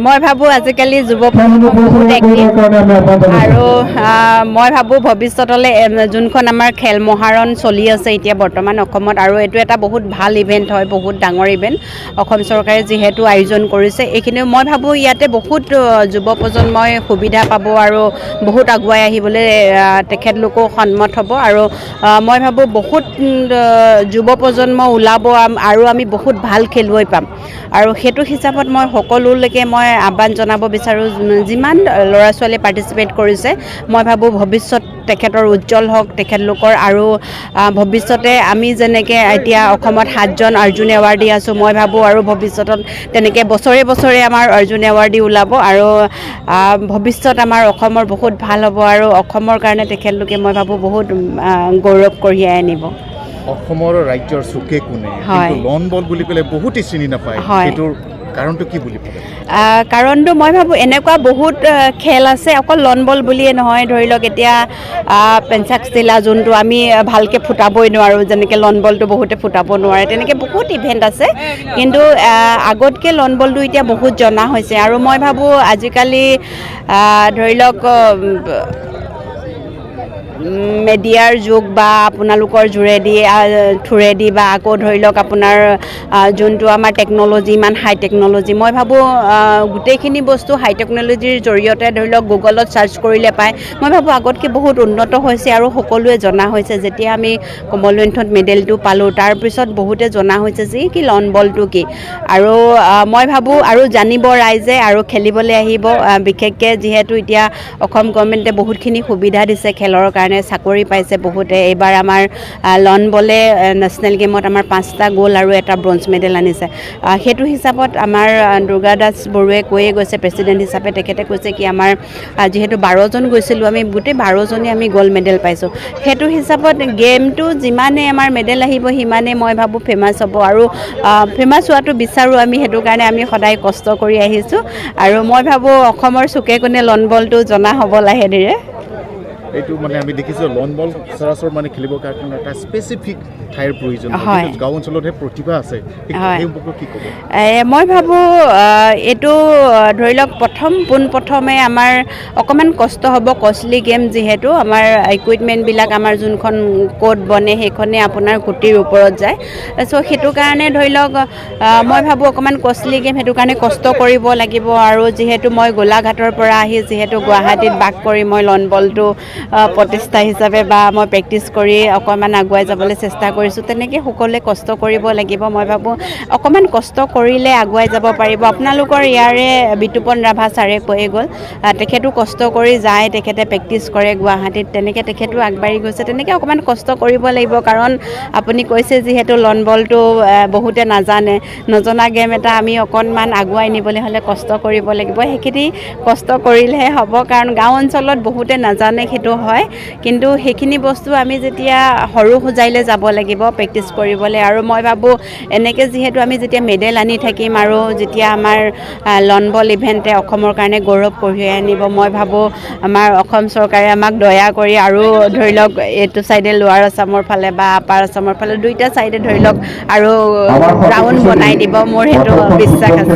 মই ভাবোঁ আজিকালি যুৱ প্ৰজন্ম বহুত এক্টিভ আৰু মই ভাবোঁ ভৱিষ্যতলৈ যোনখন আমাৰ খেল মহাৰণ চলি আছে এতিয়া বৰ্তমান অসমত আৰু এইটো এটা বহুত ভাল ইভেণ্ট হয়, বহুত ডাঙৰ ইভেণ্ট অসম চৰকাৰে যিহেতু আয়োজন কৰিছে। এইখিনি মই ভাবোঁ ইয়াতে বহুত যুৱ প্ৰজন্মই সুবিধা পাব আৰু বহুত আগুৱাই আহিবলৈ তেখেতলোকো সন্মত হ'ব আৰু মই ভাবোঁ বহুত যুৱ প্ৰজন্ম ওলাব আৰু আমি বহুত ভাল খেলুৱৈ পাম আৰু সেইটো হিচাপত মই সকলোলৈকে মই আহ্বান জনাব বিচাৰোঁ, যিমান ল'ৰা ছোৱালীয়ে পাৰ্টিচিপেট কৰিছে মই ভাবোঁ ভৱিষ্যত তেখেতৰ উজ্জ্বল হওক তেখেতলোকৰ আৰু ভৱিষ্যতে আমি যেনেকৈ এতিয়া অসমত 7জন অৰ্জুন এৱাৰ্ডি আছোঁ, মই ভাবোঁ আৰু ভৱিষ্যতত তেনেকৈ বছৰে বছৰে আমাৰ অৰ্জুন এৱাৰ্ডি ওলাব আৰু ভৱিষ্যত আমাৰ অসমৰ বহুত ভাল হ'ব আৰু অসমৰ কাৰণে তেখেতলোকে মই ভাবোঁ বহুত গৌৰৱ কঢ়িয়াই আনিব। অসমৰ ৰাজ্যৰ চুকে কোণে লন বল বুলি ক'লে বহুতেই চিনি নাপায়, সেইটোৰ কাৰণটো কি বুলি ভাবে? কাৰণটো মই ভাবোঁ এনেকুৱা বহুত খেল আছে, অকল লন বল বুলিয়ে নহয়, ধৰি লওক এতিয়া পেঞ্চাক চিলা যোনটো আমি ভালকৈ ফুটাবই নোৱাৰোঁ, যেনেকৈ লন বলটো বহুতে ফুটাব নোৱাৰে, তেনেকৈ বহুত ইভেণ্ট আছে। কিন্তু আগতকৈ লন বলটো এতিয়া বহুত জনা হৈছে আৰু মই ভাবোঁ আজিকালি ধৰি লওক মেডিয়াৰ যুগ বা আপোনালোকৰ থোৰেদি বা আকৌ ধৰি লওক আপোনাৰ যোনটো আমাৰ টেকন'লজি ইমান হাই টেকন'লজি, মই ভাবোঁ গোটেইখিনি বস্তু হাই টেকন'লজিৰ জৰিয়তে ধৰি লওক গুগলত ছাৰ্চ কৰিলে পায়। মই ভাবোঁ আগতকৈ বহুত উন্নত হৈছে আৰু সকলোৱে জনা হৈছে। যেতিয়া আমি কমনৱেলথত মেডেলটো পালোঁ তাৰপিছত বহুতে জনা হৈছে যে কি লন বলটো কি আৰু মই ভাবোঁ আৰু জানিব ৰাইজে আৰু খেলিবলৈ আহিব, বিশেষকৈ যিহেতু এতিয়া অসম গভৰ্ণমেণ্টে বহুতখিনি সুবিধা দিছে খেলৰ কাৰণে, চাকৰি পাইছে বহুতে। এইবাৰ আমাৰ লন বলে নেশ্যনেল গেমত আমাৰ 5টা গ'ল্ড আৰু এটা ব্ৰঞ্জ মেডেল আনিছে। সেইটো হিচাপত আমাৰ দুৰ্গা দাস বৰুৱাই কৈয়ে গৈছে, প্ৰেছিডেণ্ট হিচাপে তেখেতে কৈছে কি আমাৰ যিহেতু 12জন গৈছিলোঁ, আমি গোটেই 12জনে আমি গ'ল্ড মেডেল পাইছোঁ। সেইটো হিচাপত গেমটো যিমানে আমাৰ মেডেল আহিব সিমানেই মই ভাবোঁ ফেমাছ হ'ব আৰু ফেমাছ হোৱাটো বিচাৰোঁ আমি, সেইটো কাৰণে আমি সদায় কষ্ট কৰি আহিছোঁ আৰু মই ভাবোঁ অসমৰ চুকে কোণে লন বলটো জনা হ'ব লাহে ধীৰে। এইটো মানে আমি দেখিছোঁ লন বল সচৰাচৰ মানে খেলিবৰ কাৰণে এটা স্পেচিফিক ঠাইৰ প্ৰয়োজন হয়। গাঁও অঞ্চলতহে প্ৰতিভা আছে, সেই সম্পৰ্কে কি ক'ব? মই ভাবোঁ এইটো ধৰি লওক পোনপ্ৰথমে আমাৰ অকণমান কষ্ট হ'ব, কষ্টলি গেম যিহেতু আমাৰ ইকুইপমেণ্টবিলাক আমাৰ যোনখন কোড বনে সেইখনে আপোনাৰ কোটিৰ ওপৰত যায়। চ' সেইটো কাৰণে ধৰি লওক মই ভাবোঁ অকণমান কষ্টলি গেম, সেইটো কাৰণে কষ্ট কৰিব লাগিব আৰু যিহেতু মই গোলাঘাটৰ পৰা আহি যিহেতু গুৱাহাটীত বাস কৰি মই লন বলটো প্ৰতিষ্ঠা হিচাপে বা মই প্ৰেক্টিছ কৰি অকণমান আগুৱাই যাবলৈ চেষ্টা কৰিছোঁ, তেনেকৈ সকলোৱে কষ্ট কৰিব লাগিব। মই ভাবোঁ অকণমান কষ্ট কৰিলে আগুৱাই যাব পাৰিব। আপোনালোকৰ ইয়াৰে বিতুপন ৰাভা ছাৰে কৈয়ে গ'ল, তেখেতো কষ্ট কৰি যায়, তেখেতে প্ৰেক্টিছ কৰে গুৱাহাটীত, তেনেকৈ তেখেতো আগবাঢ়ি গৈছে। তেনেকৈ অকণমান কষ্ট কৰিব লাগিব, কাৰণ আপুনি কৈছে যিহেতু লন বলটো বহুতে নাজানে, নজনা গেম এটা আমি অকণমান আগুৱাই নিবলৈ হ'লে কষ্ট কৰিব লাগিব। সেইখিনি কষ্ট কৰিলেহে হ'ব, কাৰণ গাঁও অঞ্চলত বহুতে নাজানে, সেইটো হয়, কিন্তু সেইখিনি বস্তু আমি যেতিয়া সৰু সজাইলৈ যাব লাগিব প্ৰেক্টিছ কৰিবলৈ। আৰু মই ভাবোঁ এনেকৈ যিহেতু আমি যেতিয়া মেডেল আনি থাকিম আৰু যেতিয়া আমাৰ লন বল ইভেণ্টে অসমৰ কাৰণে গৌৰৱ কঢ়িয়াই আনিব, মই ভাবোঁ আমাৰ অসম চৰকাৰে আমাক দয়া কৰি আৰু ধৰি লওক এইটো ছাইডে লোৱাৰ আছামৰ ফালে বা আপাৰ আছামৰ ফালে দুইটা ছাইডে ধৰি লওক আৰু গ্ৰাউণ্ড বনাই দিব, মোৰ সেইটো বিশ্বাস আছে।